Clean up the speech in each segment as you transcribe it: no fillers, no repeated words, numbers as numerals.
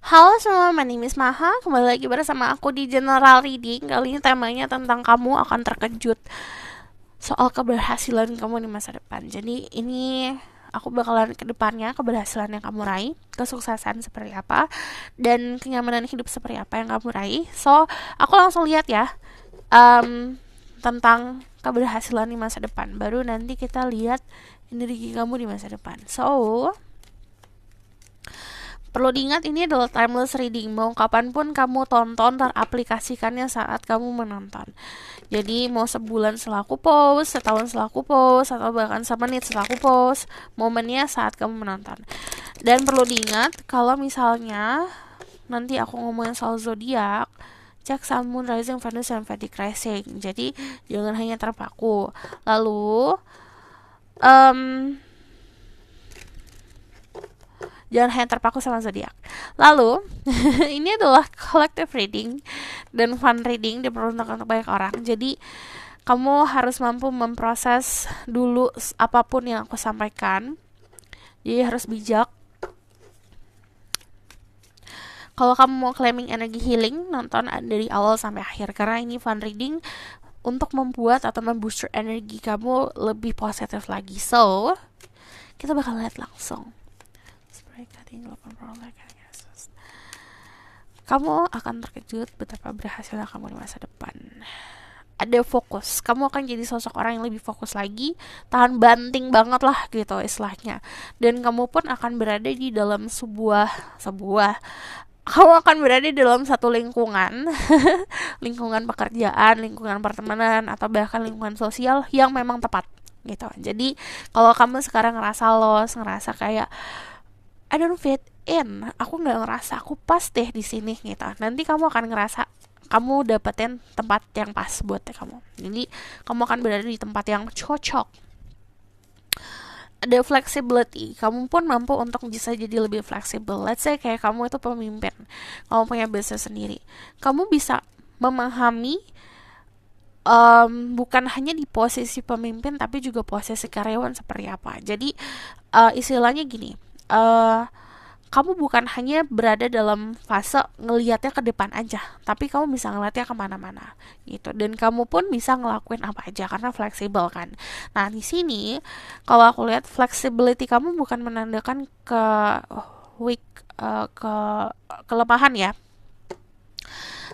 Halo semua, my name is Maha. Kembali lagi bersama aku di General Reading. Kali ini temanya tentang kamu akan terkejut soal keberhasilan kamu di masa depan. Jadi ini aku bakalan ke depannya keberhasilan yang kamu raih, kesuksesan seperti apa, dan kenyamanan hidup seperti apa yang kamu raih. So, aku langsung lihat ya tentang keberhasilan di masa depan. Baru nanti kita lihat energi kamu di masa depan. So, perlu diingat ini adalah timeless reading. Mau kapanpun kamu tonton, teraplikasikannya saat kamu menonton. Jadi mau sebulan setelah aku post, setahun setelah aku post, atau bahkan semenit setelah aku post, momennya saat kamu menonton. Dan perlu diingat kalau misalnya nanti aku ngomongin soal zodiak, cek Sun, Moon, Rising, Venus, dan Vedic Rising. Jadi jangan hanya terpaku. Lalu jangan hanya terpaku sama zodiak. Lalu, ini adalah collective reading dan fun reading diperuntukkan untuk banyak orang. Jadi, kamu harus mampu memproses dulu apapun yang aku sampaikan. Jadi harus bijak. Kalau kamu mau claiming energy healing, nonton dari awal sampai akhir. Karena ini fun reading untuk membuat atau membooster energi kamu lebih positif lagi. So, kita bakal lihat langsung. Kamu akan terkejut betapa berhasilnya kamu di masa depan. Ada fokus, kamu akan jadi sosok orang yang lebih fokus lagi, tahan banting banget lah gitu istilahnya. Dan kamu pun akan berada di dalam sebuah kamu akan berada di dalam satu lingkungan lingkungan pekerjaan, lingkungan pertemanan, atau bahkan lingkungan sosial yang memang tepat gitu. Jadi kalau kamu sekarang ngerasa lost, ngerasa kayak I don't fit in, aku nggak ngerasa aku pas deh di sini gitu, nanti kamu akan ngerasa kamu dapetin tempat yang pas buat kamu. Jadi kamu akan berada di tempat yang cocok. Ada flexibility, kamu pun mampu untuk bisa jadi lebih fleksibel. Let's say kayak kamu itu pemimpin, kamu punya bisnis sendiri, kamu bisa memahami bukan hanya di posisi pemimpin tapi juga posisi karyawan seperti apa. Jadi istilahnya gini, kamu bukan hanya berada dalam fase ngelihatnya ke depan aja, tapi kamu bisa ngelihatnya kemana-mana gitu. Dan kamu pun bisa ngelakuin apa aja karena fleksibel kan. Nah di sini kalau aku lihat flexibility kamu bukan menandakan ke weak, ke kelemahan ya,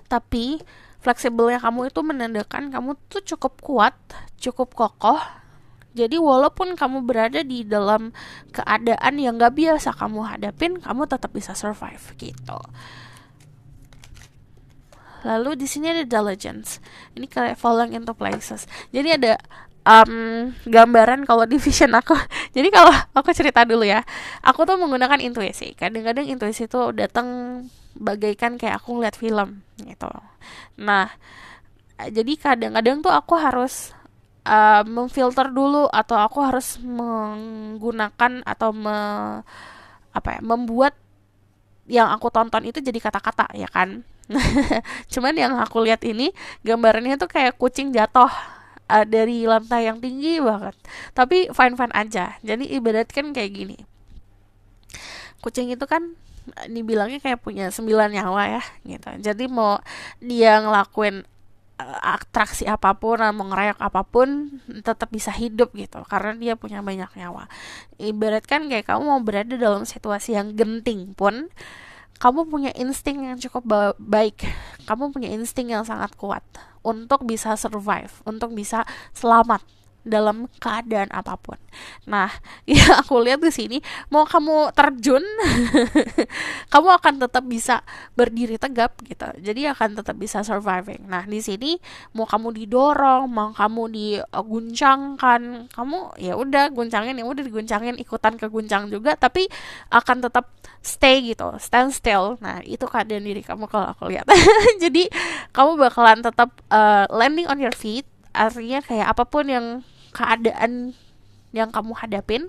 tapi fleksibelnya kamu itu menandakan kamu tuh cukup kuat, cukup kokoh. Jadi walaupun kamu berada di dalam keadaan yang gak biasa kamu hadapin, kamu tetap bisa survive gitu. Lalu di sini ada diligence. Ini kayak falling into places. Jadi ada gambaran kalau di vision aku. Jadi kalau aku cerita dulu ya, aku tuh menggunakan intuisi. Kadang-kadang intuisi tuh datang bagaikan kayak aku ngeliat film gitu. Nah, jadi kadang-kadang tuh aku harus memfilter dulu, atau aku harus menggunakan atau membuat yang aku tonton itu jadi kata-kata ya kan. Cuman yang aku lihat ini gambarannya tuh kayak kucing jatuh dari lantai yang tinggi banget, tapi fine-fine aja. Jadi ibaratkan kayak gini, kucing itu kan dibilangnya kayak punya 9 nyawa ya gitu. Jadi mau dia ngelakuin atraksi apapun, mau ngereok apapun, tetap bisa hidup gitu karena dia punya banyak nyawa. Ibaratkan kayak kamu mau berada dalam situasi yang genting pun, kamu punya insting yang cukup baik, kamu punya insting yang sangat kuat untuk bisa survive, untuk bisa selamat dalam keadaan apapun. Nah, ya aku lihat di sini, mau kamu terjun, kamu akan tetap bisa berdiri tegap gitu. Jadi akan tetap bisa surviving. Nah, di sini mau kamu didorong, mau kamu diguncangkan, kamu ya udah guncangin, ya udah diguncangin, ikutan keguncang juga, tapi akan tetap stay gitu, stand still. Nah, itu keadaan diri kamu kalau aku lihat. Jadi kamu bakalan tetap landing on your feet. Artinya kayak apapun yang keadaan yang kamu hadapin,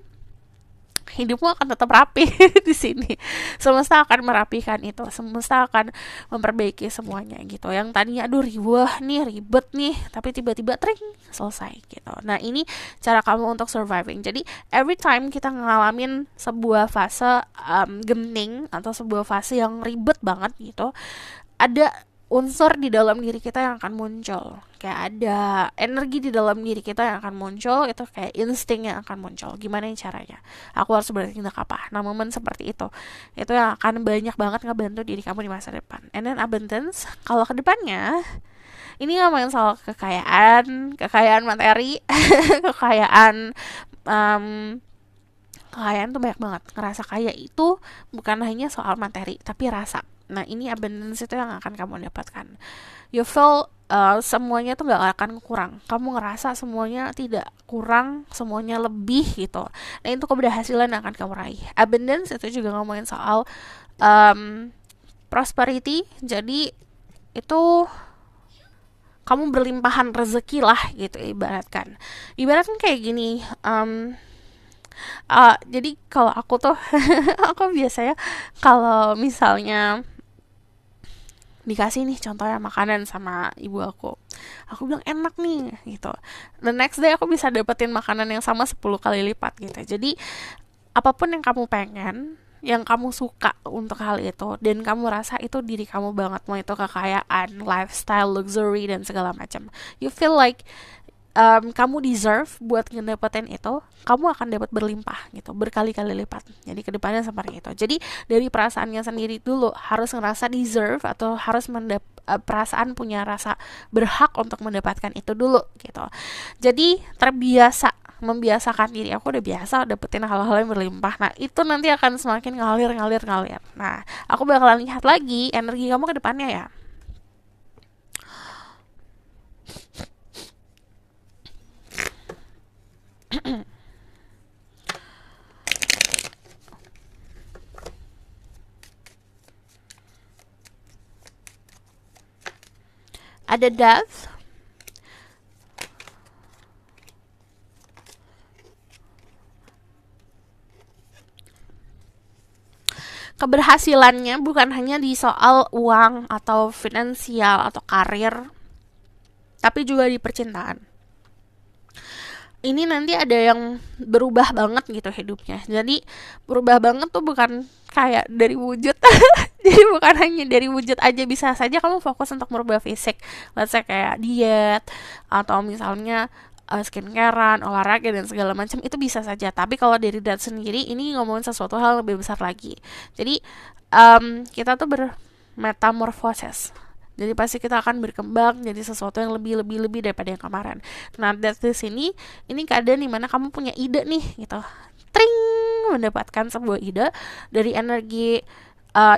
hidupmu akan tetap rapi di sini. Semesta akan merapikan itu, semesta akan memperbaiki semuanya gitu. Yang tadinya aduh ribet nih, tapi tiba-tiba tring selesai gitu. Nah, ini cara kamu untuk surviving. Jadi every time kita ngalamin sebuah fase genting atau sebuah fase yang ribet banget gitu, ada unsur di dalam diri kita yang akan muncul, kayak ada energi di dalam diri kita yang akan muncul, itu kayak insting yang akan muncul. Gimana caranya, aku harus bertindak apa, nah momen seperti itu yang akan banyak banget ngebantu diri kamu di masa depan. And then abundance, kalau kedepannya ini ngomongin soal kekayaan materi kekayaan um, kekayaan tuh banyak banget. Ngerasa kaya itu bukan hanya soal materi, tapi rasa. Nah, ini abundance itu yang akan kamu dapatkan. You feel semuanya tuh gak akan kurang. Kamu ngerasa semuanya tidak kurang, semuanya lebih gitu. Nah, itu keberhasilan yang akan kamu raih. Abundance itu juga ngomongin soal prosperity. Jadi itu kamu berlimpahan rezeki lah gitu, ibaratkan kayak gini. Jadi kalau aku tuh aku biasanya kalau misalnya dikasih nih contohnya makanan sama ibu aku bilang enak nih gitu, the next day aku bisa dapetin makanan yang sama 10 kali lipat gitu. Jadi apapun yang kamu pengen, yang kamu suka untuk hal itu, dan kamu rasa itu diri kamu banget, mau itu kekayaan, lifestyle, luxury, dan segala macam, you feel like kamu deserve buat ngedapetin itu, kamu akan dapat berlimpah gitu, berkali-kali lipat. Jadi kedepannya seperti itu. Jadi dari perasaannya sendiri dulu harus ngerasa deserve, atau harus perasaan punya rasa berhak untuk mendapatkan itu dulu gitu. Jadi membiasakan diri, aku udah biasa dapetin hal-hal yang berlimpah. Nah, itu nanti akan semakin ngalir. Nah, aku bakalan lihat lagi energi kamu ke depannya ya. Ada death, keberhasilannya bukan hanya di soal uang atau finansial atau karir, tapi juga di percintaan. Ini nanti ada yang berubah banget gitu hidupnya. Jadi berubah banget tuh bukan kayak dari wujud. Jadi bukan hanya dari wujud aja, bisa saja kamu fokus untuk merubah fisik. Let's say kayak diet, atau misalnya skincarean, olahraga, dan segala macam, itu bisa saja. Tapi kalau dari dat sendiri, ini ngomongin sesuatu hal lebih besar lagi. Jadi kita tuh bermetamorfosis. Jadi pasti kita akan berkembang jadi sesuatu yang lebih daripada yang kemarin. Nah, dari sini ini keadaan dimana kamu punya ide nih gitu, tring, mendapatkan sebuah ide. Dari energi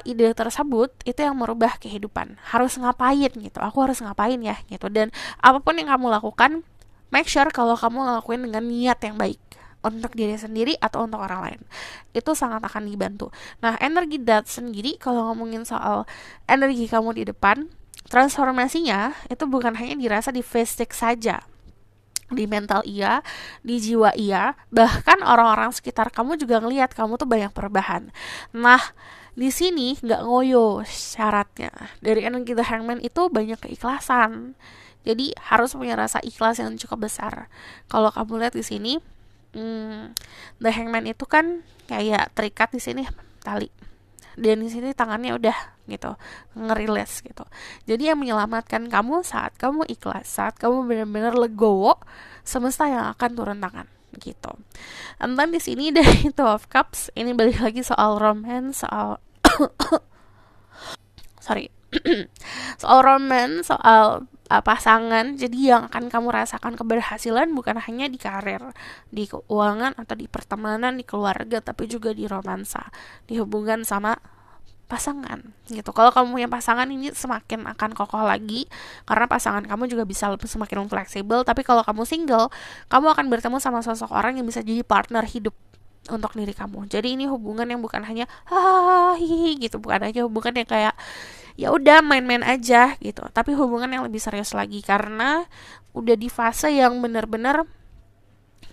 ide tersebut itu yang merubah kehidupan. Harus ngapain gitu, aku harus ngapain ya gitu. Dan apapun yang kamu lakukan, make sure kalau kamu lakuin dengan niat yang baik untuk diri sendiri atau untuk orang lain, itu sangat akan dibantu. Nah, energi dat sendiri, kalau ngomongin soal energi kamu di depan, transformasinya itu bukan hanya dirasa di fisik saja, di mental iya, di jiwa iya, bahkan orang-orang sekitar kamu juga ngelihat kamu tuh banyak perubahan. Nah, di sini nggak ngoyo syaratnya. Dari energi The Hangman itu banyak keikhlasan. Jadi harus punya rasa ikhlas yang cukup besar. Kalau kamu lihat di sini, The Hangman itu kan kayak terikat di sini tali, dan di sini tangannya udah gitu ngerilis gitu. Jadi yang menyelamatkan kamu saat kamu ikhlas, saat kamu benar-benar legowo, semesta yang akan turun tangan gitu. Entah di sini dari Two of Cups ini balik lagi soal romance, soal sorry soal romance, soal pasangan. Jadi yang akan kamu rasakan keberhasilan bukan hanya di karir, di keuangan, atau di pertemanan, di keluarga, tapi juga di romansa, di hubungan sama pasangan gitu. Kalau kamu punya pasangan, ini semakin akan kokoh lagi karena pasangan kamu juga bisa semakin fleksibel. Tapi kalau kamu single, kamu akan bertemu sama sosok orang yang bisa jadi partner hidup untuk diri kamu. Jadi ini hubungan yang bukan hanya hihi gitu, bukan aja hubungan yang kayak ya udah main-main aja gitu, tapi hubungan yang lebih serius lagi karena udah di fase yang benar-benar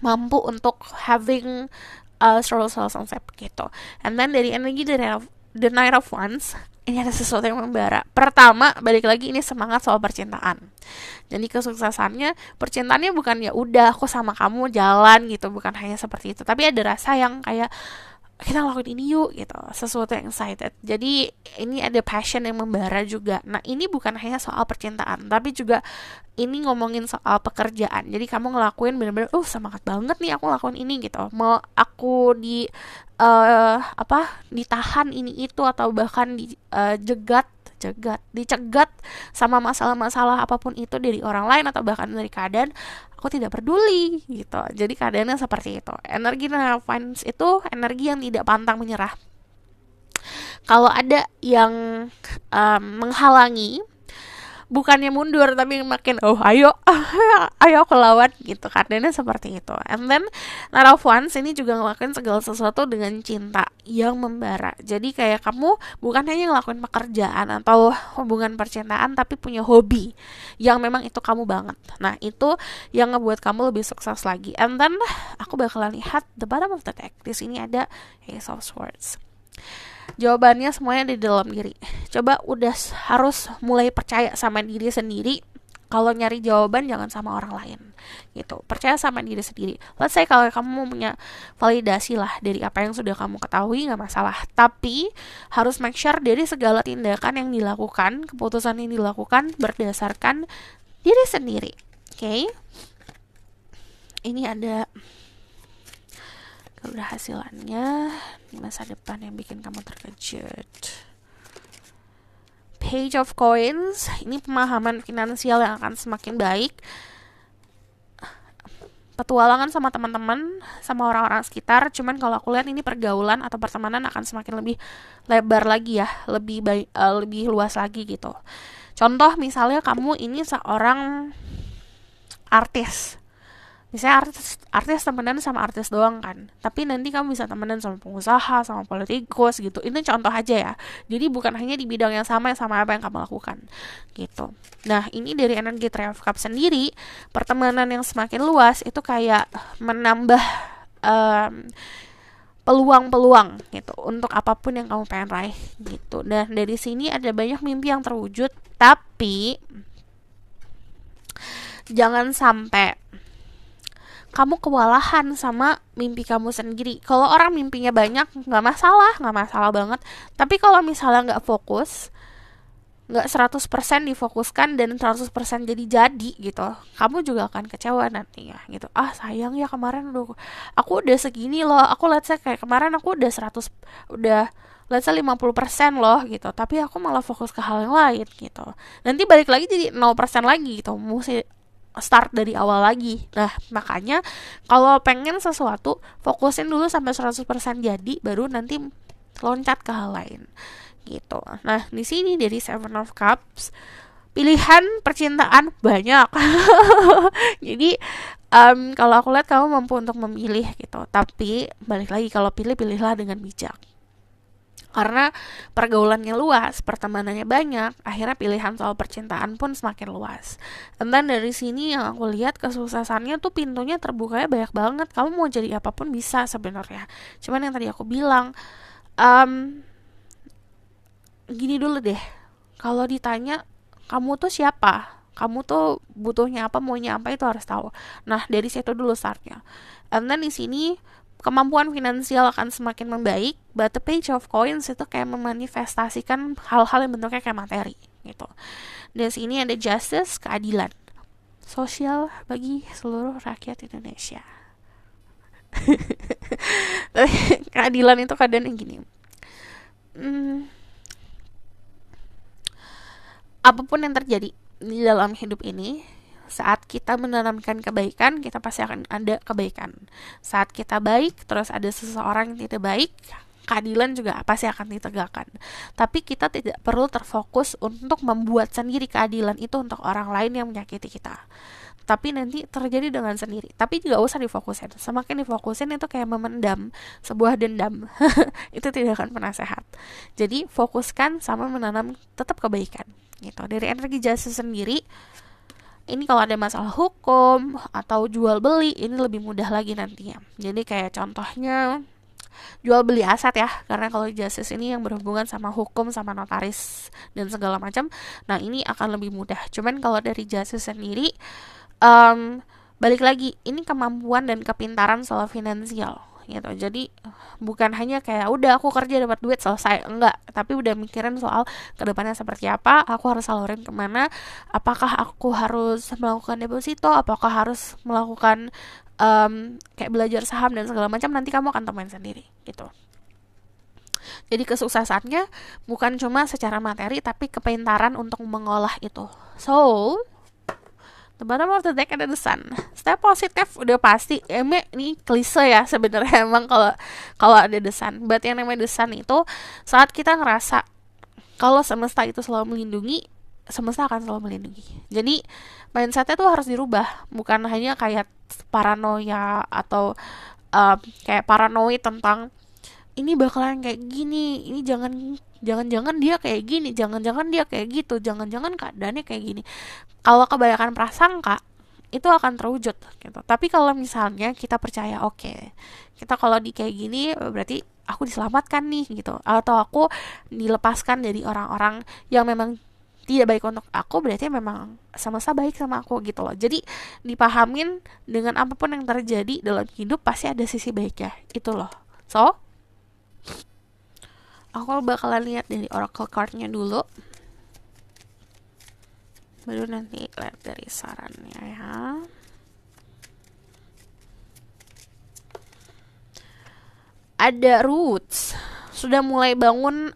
mampu untuk having Stroll sunset gitu. And then dari energi the Knight of Wands, ini ada sesuatu yang membara. Pertama, balik lagi ini semangat soal percintaan. Jadi kesuksesannya, percintaannya bukan ya udah aku sama kamu jalan gitu, bukan hanya seperti itu. Tapi ada rasa yang kayak kita ngelakuin ini yuk gitu, sesuatu yang excited. Jadi ini ada passion yang membara juga. Nah ini bukan hanya soal percintaan, tapi juga ini ngomongin soal pekerjaan. Jadi kamu ngelakuin bener-bener semangat banget nih aku ngelakuin ini gitu, mau aku ditahan ini itu, atau bahkan dicegat sama masalah-masalah apapun itu dari orang lain atau bahkan dari keadaan, aku tidak peduli gitu. Jadi keadaannya seperti itu. Energi Finance itu energi yang tidak pantang menyerah. Kalau ada yang menghalangi, bukannya mundur tapi makin ayo aku lawan gitu, karena seperti itu. And then Knight of Wands ini juga ngelakuin segala sesuatu dengan cinta yang membara. Jadi kayak kamu bukan hanya ngelakuin pekerjaan atau hubungan percintaan, tapi punya hobi yang memang itu kamu banget. Nah itu yang ngebuat kamu lebih sukses lagi. And then aku bakalan lihat the bottom of the deck. Di sini ada Ace of Swords. Jawabannya semuanya di dalam diri. Coba udah harus mulai percaya sama diri sendiri. Kalau nyari jawaban jangan sama orang lain gitu. Percaya sama diri sendiri. Let's say kalau kamu punya validasi lah dari apa yang sudah kamu ketahui, gak masalah. Tapi harus make sure dari segala tindakan yang dilakukan, keputusan yang dilakukan berdasarkan diri sendiri. Oke? Ini ada keberhasilannya di masa depan yang bikin kamu terkejut. Page of Coins, ini pemahaman finansial yang akan semakin baik. Petualangan sama teman-teman, sama orang-orang sekitar. Cuman kalau aku lihat ini pergaulan atau pertemanan akan semakin lebih lebar lagi ya, lebih luas lagi gitu. Contoh misalnya kamu ini seorang artis. Misalnya artis temenan sama artis doang kan, tapi nanti kamu bisa temenan sama pengusaha, sama politikus gitu. Ini contoh aja ya. Jadi bukan hanya di bidang yang sama apa yang kamu lakukan gitu. Nah ini dari energi Three of Cups sendiri, pertemanan yang semakin luas itu kayak menambah peluang-peluang gitu untuk apapun yang kamu pengen raih gitu. Dan dari sini ada banyak mimpi yang terwujud, tapi jangan sampai kamu kewalahan sama mimpi kamu sendiri. Kalau orang mimpinya banyak, nggak masalah banget. Tapi kalau misalnya nggak fokus, nggak 100% difokuskan dan 100% jadi gitu, kamu juga akan kecewa nantinya gitu. Sayang ya kemarin aku udah segini loh. Aku let's say kayak kemarin aku udah let's say 50% loh gitu, tapi aku malah fokus ke hal yang lain gitu. Nanti balik lagi jadi 0% lagi gitu. Mesti start dari awal lagi. Nah, makanya kalau pengen sesuatu, fokusin dulu sampai 100% jadi, baru nanti loncat ke hal lain. Gitu. Nah, di sini dari Seven of Cups, pilihan percintaan banyak. Jadi, kalau aku lihat kamu mampu untuk memilih gitu. Tapi balik lagi, kalau pilihlah dengan bijak. Karena pergaulannya luas, pertemanannya banyak, akhirnya pilihan soal percintaan pun semakin luas. Dan dari sini yang aku lihat kesuksesannya tuh pintunya terbukanya banyak banget. Kamu mau jadi apapun bisa sebenarnya. Cuman yang tadi aku bilang, gini dulu deh. Kalau ditanya kamu tuh siapa, kamu tuh butuhnya apa, maunya apa, itu harus tahu. Nah dari situ dulu startnya. And then di sini kemampuan finansial akan semakin membaik, but the Page of Coins itu kayak memanifestasikan hal-hal yang bentuknya kayak materi gitu. Dan sini ada justice, keadilan sosial bagi seluruh rakyat Indonesia. Keadilan itu kadang yang gini, apapun yang terjadi di dalam hidup ini, saat kita menanamkan kebaikan, kita pasti akan ada kebaikan. Saat kita baik, terus ada seseorang yang tidak baik, keadilan juga pasti akan ditegakkan. Tapi kita tidak perlu terfokus untuk membuat sendiri keadilan itu untuk orang lain yang menyakiti kita. Tapi nanti terjadi dengan sendiri. Tapi juga usah difokusin. Semakin difokusin itu kayak memendam sebuah dendam. Itu tidak akan pernah sehat. Jadi fokuskan sama menanam tetap kebaikan. Gitu. Dari energi jasa sendiri, Ini kalau ada masalah hukum atau jual beli, ini lebih mudah lagi nantinya. Jadi kayak contohnya jual beli aset ya, karena kalau justice ini yang berhubungan sama hukum, sama notaris dan segala macam, nah ini akan lebih mudah. Cuman kalau dari justice sendiri, um, balik lagi, ini kemampuan dan kepintaran soal finansial gitu. Jadi bukan hanya kayak udah aku kerja dapat duit selesai, enggak, tapi udah mikirin soal kedepannya seperti apa, aku harus salurin kemana, apakah aku harus melakukan deposito, apakah harus melakukan kayak belajar saham dan segala macam, nanti kamu akan temuin sendiri gitu. Jadi kesuksesannya bukan cuma secara materi, tapi kepintaran untuk mengolah itu. So, the bottom of the deck ada the sun. Step positif udah pasti. Ini klise ya sebenarnya emang kalau ada the sun. But yang namanya the sun itu saat kita ngerasa kalau semesta itu selalu melindungi, semesta akan selalu melindungi. Jadi mindsetnya tuh harus dirubah, bukan hanya kayak paranoia atau kayak paranoid tentang ini bakalan kayak gini, ini jangan-jangan dia kayak gini, jangan-jangan dia kayak gitu, jangan-jangan keadaannya kayak gini. Kalau kebanyakan prasangka itu akan terwujud gitu. Tapi kalau misalnya kita percaya, oke, kita kalau di kayak gini berarti aku diselamatkan nih gitu, atau aku dilepaskan dari orang-orang yang memang tidak baik untuk aku, berarti memang semesta baik sama aku gitu loh. Jadi dipahamin dengan apapun yang terjadi dalam hidup pasti ada sisi baiknya itu loh. So, aku bakalan lihat dari oracle cardnya dulu, baru nanti lihat dari sarannya ya. Ada roots, sudah mulai bangun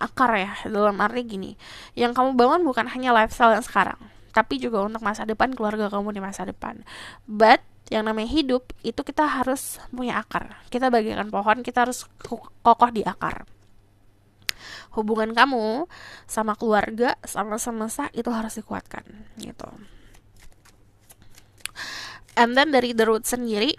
akar ya, dalam arti gini, yang kamu bangun bukan hanya lifestyle yang sekarang, tapi juga untuk masa depan, keluarga kamu di masa depan. But yang namanya hidup itu kita harus punya akar. Kita bagaikan pohon, kita harus kokoh di akar. Hubungan kamu sama keluarga, sama semesta itu harus dikuatkan gitu. And then dari the root sendiri,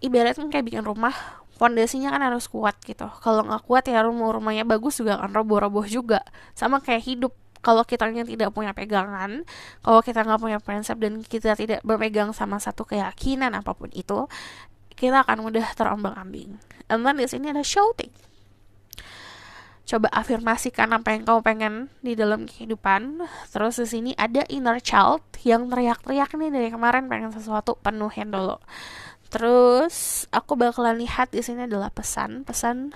ibaratnya kayak bikin rumah, fondasinya kan harus kuat gitu. Kalau nggak kuat ya rumahnya bagus juga akan roboh-roboh juga. Sama kayak hidup, kalau kitanya tidak punya pegangan, kalau kita nggak punya prinsip dan kita tidak berpegang sama satu keyakinan apapun itu, kita akan mudah terombang-ambing. And then di sini ada shouting. Coba afirmasikan apa yang kamu pengen di dalam kehidupan. Terus di sini ada inner child yang teriak-teriak nih dari kemarin pengen sesuatu, penuhin dulu. Terus aku bakalan lihat di sini adalah pesan-pesan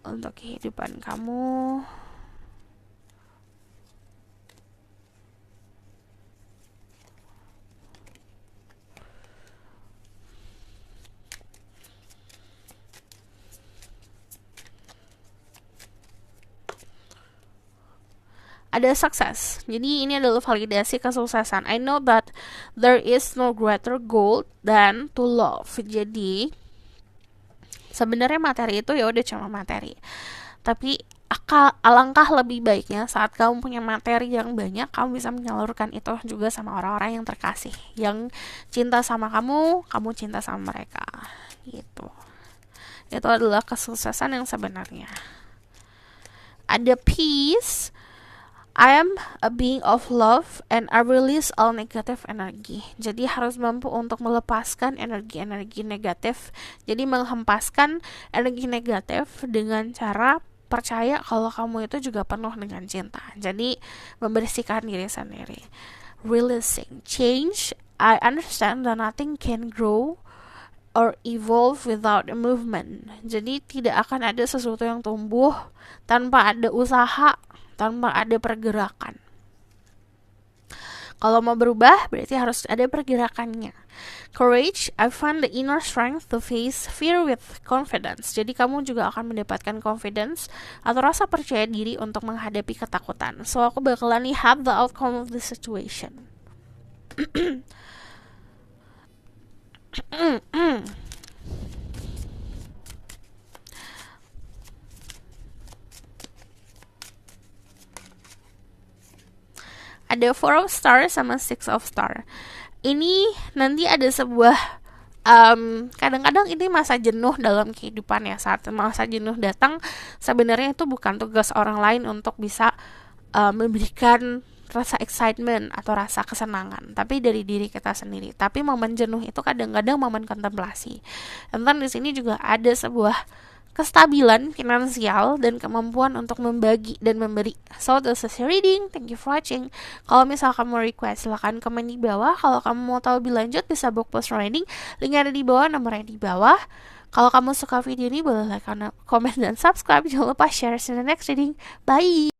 untuk kehidupan kamu. Ada sukses. Jadi ini adalah validasi kesuksesan. I know that there is no greater goal than to love. Jadi sebenarnya materi itu ya udah cuma materi. Tapi alangkah lebih baiknya saat kamu punya materi yang banyak, kamu bisa menyalurkan itu juga sama orang-orang yang terkasih, yang cinta sama kamu, kamu cinta sama mereka. Gitu. Itu adalah kesuksesan yang sebenarnya. Ada peace. I am a being of love and I release all negative energy. Jadi harus mampu untuk melepaskan energi-energi negatif. Jadi menghempaskan energi negatif dengan cara percaya kalau kamu itu juga penuh dengan cinta. Jadi membersihkan diri sendiri. Releasing change. I understand that nothing can grow or evolve without a movement. Jadi tidak akan ada sesuatu yang tumbuh tanpa ada usaha, tanpa ada pergerakan. Kalau mau berubah berarti harus ada pergerakannya. Courage, I find the inner strength to face fear with confidence. Jadi kamu juga akan mendapatkan confidence atau rasa percaya diri untuk menghadapi ketakutan. So aku bakalan lihat the outcome of the situation. Ada 4 of star sama 6 of star. Ini nanti ada sebuah kadang-kadang ini masa jenuh dalam kehidupan ya. Saat masa jenuh datang, sebenarnya itu bukan tugas orang lain untuk bisa memberikan rasa excitement atau rasa kesenangan, tapi dari diri kita sendiri. Tapi momen jenuh itu kadang-kadang momen kontemplasi. Tentang di sini juga ada sebuah kestabilan finansial dan kemampuan untuk membagi dan memberi. So, this is your reading. Thank you for watching. Kalau misalkan mau request, silahkan komen di bawah. Kalau kamu mau tahu lebih lanjut, bisa book post reading. Linknya ada di bawah, nomornya di bawah. Kalau kamu suka video ini, boleh like, comment, dan subscribe. Jangan lupa share in the next reading. Bye!